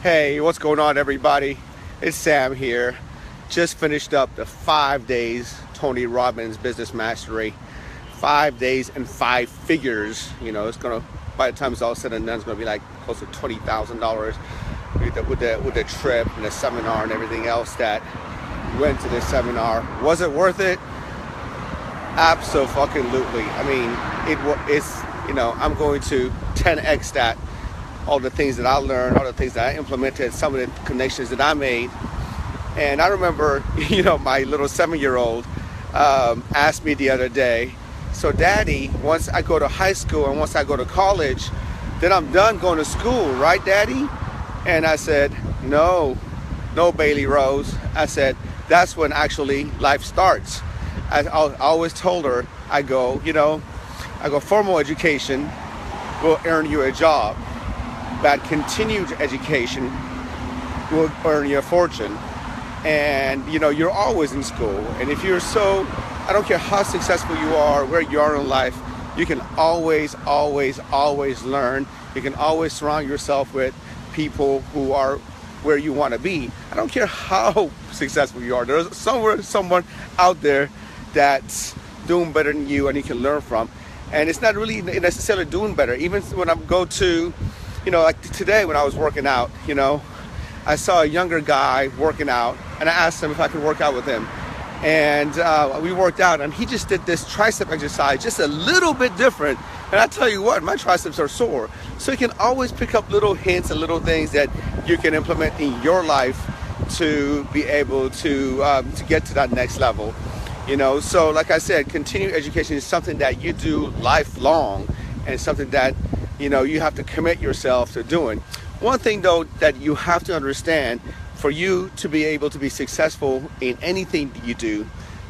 Hey, what's going on, everybody? It's Sam here. Just finished up the 5 days Tony Robbins Business Mastery. 5 days and 5 figures. You know, it's gonna, by the time it's all said and done, it's gonna be like close to $20,000 with the trip and the seminar and everything else that went to this seminar. Was it worth it? Absolutely. I mean, it's, you know, I'm going to 10x that. All the things that I learned, all the things that I implemented, some of the connections that I made. And I remember, you know, my little 7-year-old asked me the other day, so Daddy, once I go to high school and once I go to college, then I'm done going to school, right, Daddy? And I said, no, Bailey Rose. I said, that's when actually life starts. I always told her, I go, formal education will earn you a job. That continued education will earn you a fortune. And you know, you're always in school, and if you're I don't care how successful you are, where you are in life, you can always learn. You can always surround yourself with people who are where you want to be. I don't care how successful you are, there's someone out there that's doing better than you and you can learn from. And it's not really necessarily doing better. Even when I go to, you know, like today when I was working out, you know, I saw a younger guy working out, and I asked him if I could work out with him. And we worked out, and he just did this tricep exercise, just a little bit different. And I tell you what, my triceps are sore. So you can always pick up little hints and little things that you can implement in your life to be able to get to that next level. You know, so like I said, continuing education is something that you do lifelong, and something that, you know, you have to commit yourself to doing. One thing though that you have to understand, for you to be able to be successful in anything that you do,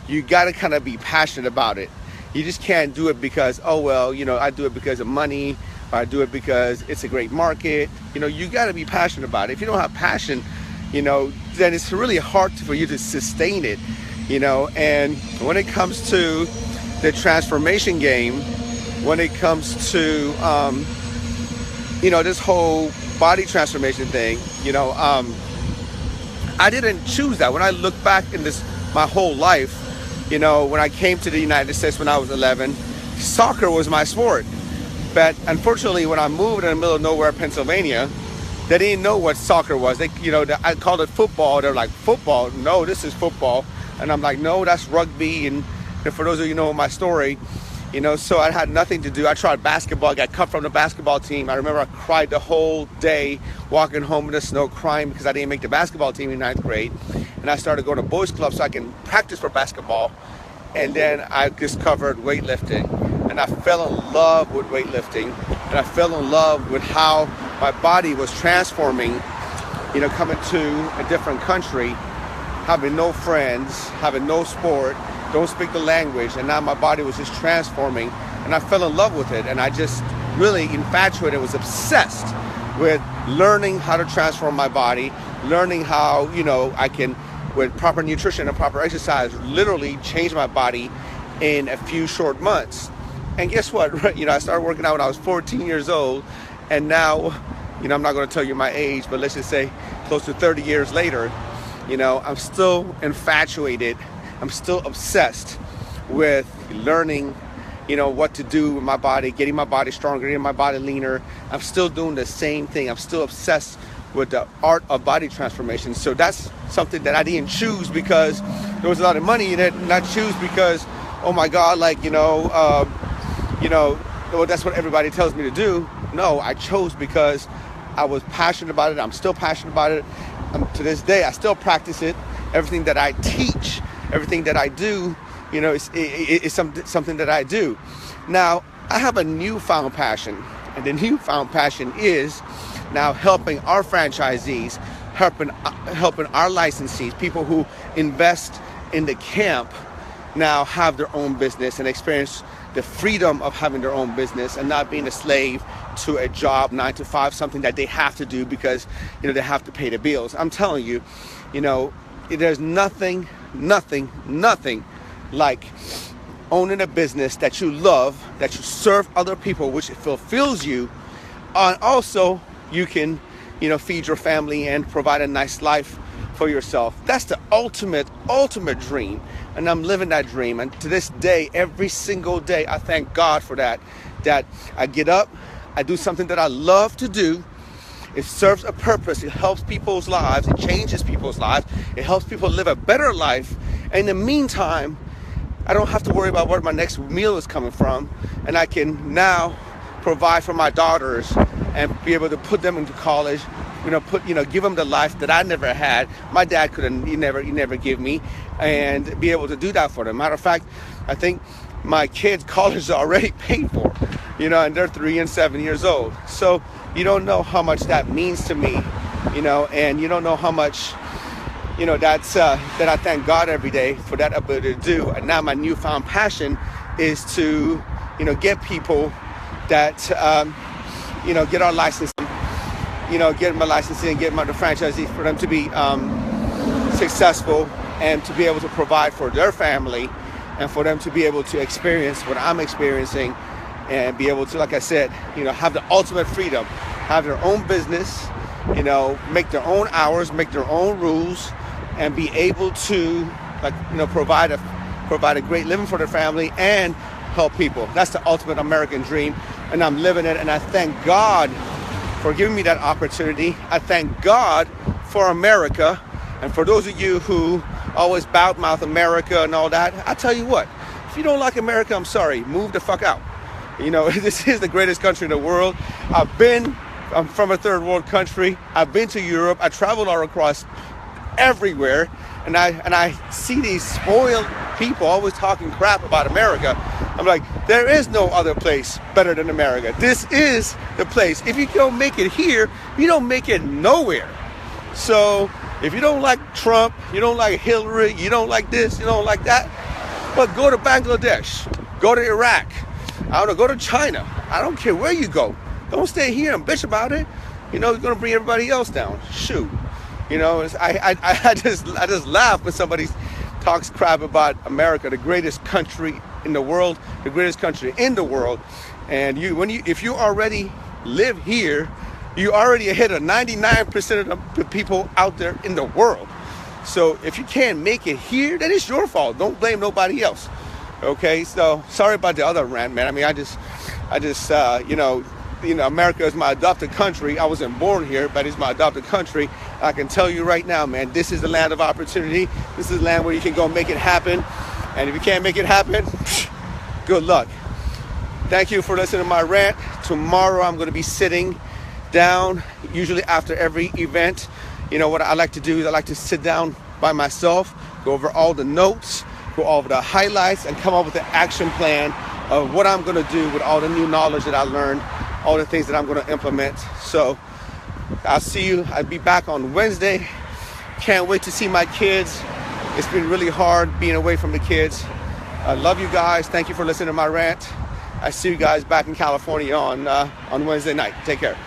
you got to kind of be passionate about it. You just can't do it because, oh well, you know, I do it because of money, or I do it because it's a great market. You know, you got to be passionate about it. If you don't have passion, you know, then it's really hard for you to sustain it. You know, and when it comes to the transformation game, when it comes to you know, this whole body transformation thing, you know, I didn't choose that. When I look back in my whole life, you know, when I came to the United States when I was 11, soccer was my sport. But unfortunately, when I moved in the middle of nowhere, Pennsylvania, they didn't know what soccer was. They, you know, I called it football. They're like, football? No, this is football. And I'm like, no, that's rugby. And for those of you who know my story, you know, so I had nothing to do. I tried basketball. I got cut from the basketball team. I remember I cried the whole day walking home in the snow, crying because I didn't make the basketball team in 9th grade. And I started going to boys club so I can practice for basketball. And then I discovered weightlifting. And I fell in love with weightlifting. And I fell in love with how my body was transforming, you know, coming to a different country, having no friends, having no sport, don't speak the language, and now my body was just transforming, and I fell in love with it, and I just really infatuated, was obsessed with learning how to transform my body, learning how, you know, I can, with proper nutrition and proper exercise, literally change my body in a few short months. And guess what? You know, I started working out when I was 14 years old, and now, you know, I'm not going to tell you my age, but let's just say close to 30 years later, you know, I'm still infatuated. I'm still obsessed with learning, you know, what to do with my body, getting my body stronger, getting my body leaner. I'm still doing the same thing. I'm still obsessed with the art of body transformation. So that's something that I didn't choose because there was a lot of money in it, not choose because, oh my God, like, well, that's what everybody tells me to do. No, I chose because I was passionate about it. I'm still passionate about it. To this day, I still practice it. Everything that I teach, everything that I do, you know, it's something that I do. Now, I have a newfound passion, and the newfound passion is now helping our franchisees, helping our licensees, people who invest in the camp, now have their own business and experience the freedom of having their own business and not being a slave to a job, 9 to 5, something that they have to do because, you know, they have to pay the bills. I'm telling you, you know, there's nothing like owning a business that you love, that you serve other people, which fulfills you, and also you can feed your family and provide a nice life for yourself. That's the ultimate dream. And I'm living that dream. And to this day, every single day, I thank God for that I get up, I do something that I love to do. It serves a purpose. It helps people's lives. It changes people's lives. It helps people live a better life. And in the meantime, I don't have to worry about where my next meal is coming from. And I can now provide for my daughters and be able to put them into college, give them the life that I never had. My dad couldn't, he never give me, and be able to do that for them. Matter of fact, I think my kids' college is already paid for, and they're 3 and 7 years old. So you don't know how much that means to me, and you don't know how much, that I thank God every day for that ability to do. And now my newfound passion is to, get people that, get our licensing, get my licensing, get the franchisees for them to be successful and to be able to provide for their family and for them to be able to experience what I'm experiencing and be able to, like I said, have the ultimate freedom, have their own business, make their own hours, make their own rules, and be able to, provide a great living for their family and help people. That's the ultimate American dream, and I'm living it, and I thank God for giving me that opportunity. I thank God for America. And for those of you who always mouth America and all that, I tell you what, if you don't like America, I'm sorry, move the fuck out. This is the greatest country in the world. I'm from a third world country. I've been to Europe. I traveled all across everywhere. And I see these spoiled people always talking crap about America. I'm like, there is no other place better than America. This is the place. If you don't make it here, you don't make it nowhere. So if you don't like Trump, you don't like Hillary, you don't like this, you don't like that, but go to Bangladesh, go to Iraq, go to China. I don't care where you go. Don't stay here and bitch about it. You're going to bring everybody else down. Shoot. I just laugh when somebody talks crap about America, the greatest country in the world, the greatest country in the world. And if you already live here, you already ahead of 99% of the people out there in the world. So if you can't make it here, then it's your fault. Don't blame nobody else. Okay, so sorry about the other rant, man. I mean, I just, America is my adopted country. I wasn't born here, but it's my adopted country. I can tell you right now, man, this is the land of opportunity. This is the land where you can go make it happen. And if you can't make it happen, good luck. Thank you for listening to my rant. Tomorrow I'm going to be sitting down, usually after every event. What I like to do is I like to sit down by myself, go over all the notes, go over the highlights, and come up with an action plan of what I'm going to do with all the new knowledge that I learned, all the things that I'm going to implement. So I'll see you. I'll be back on Wednesday. Can't wait to see my kids. It's been really hard being away from the kids. I love you guys. Thank you for listening to my rant. I see you guys back in California on Wednesday night. Take care.